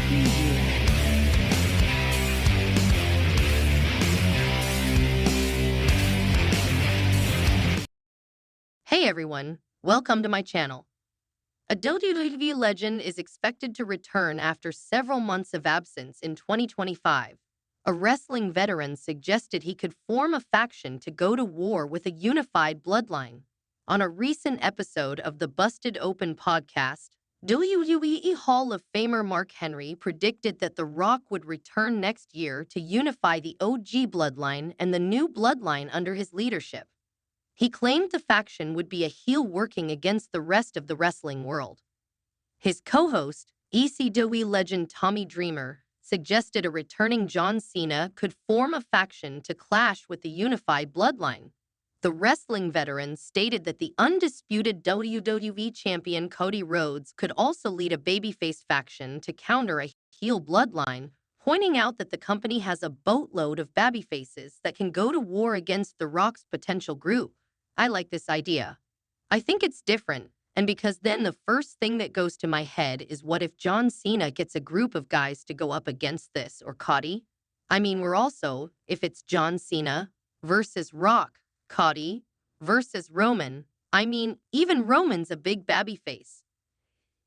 Preview. Hey everyone, welcome to my channel. A WWE legend is expected to return after several months of absence in 2025. A wrestling veteran suggested he could form a faction to go to war with a unified bloodline. On a recent episode of the Busted Open podcast, WWE Hall of Famer Mark Henry predicted that The Rock would return next year to unify the OG bloodline and the new bloodline under his leadership. He claimed the faction would be a heel working against the rest of the wrestling world. His co-host, ECW legend Tommy Dreamer, suggested a returning John Cena could form a faction to clash with the unified bloodline. The wrestling veteran stated that the undisputed WWE champion Cody Rhodes could also lead a babyface faction to counter a heel bloodline, pointing out that the company has a boatload of babyfaces that can go to war against The Rock's potential group. I like this idea. I think it's different, and because then the first thing that goes to my head is what if John Cena gets a group of guys to go up against this, or Cody? I mean, if it's John Cena versus Rock, Cody versus Roman, even Roman's a big babyface.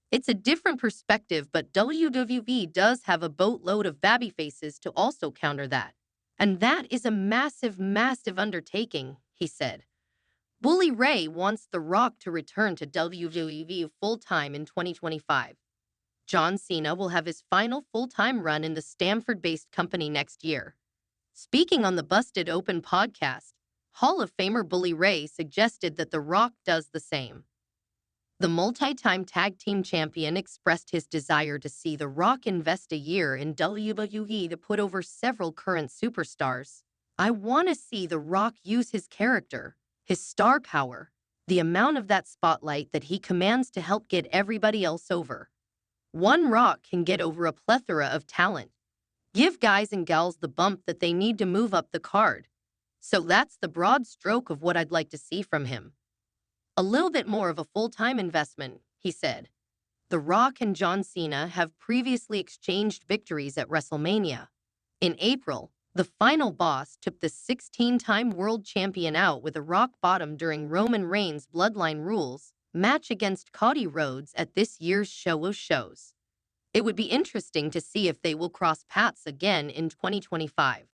It's a different perspective, but WWE does have a boatload of babyfaces to also counter that. And that is a massive, massive undertaking, he said. Bully Ray wants The Rock to return to WWE full-time in 2025. John Cena will have his final full-time run in the Stamford-based company next year. Speaking on the Busted Open podcast, Hall of Famer Bully Ray suggested that The Rock does the same. The multi-time tag team champion expressed his desire to see The Rock invest a year in WWE to put over several current superstars. I want to see The Rock use his character, his star power, the amount of that spotlight that he commands to help get everybody else over. One Rock can get over a plethora of talent. Give guys and gals the bump that they need to move up the card. So that's the broad stroke of what I'd like to see from him. A little bit more of a full-time investment, he said. The Rock and John Cena have previously exchanged victories at WrestleMania. In April, the final boss took the 16-time world champion out with a rock bottom during Roman Reigns' Bloodline Rules match against Cody Rhodes at this year's Show of Shows. It would be interesting to see if they will cross paths again in 2025.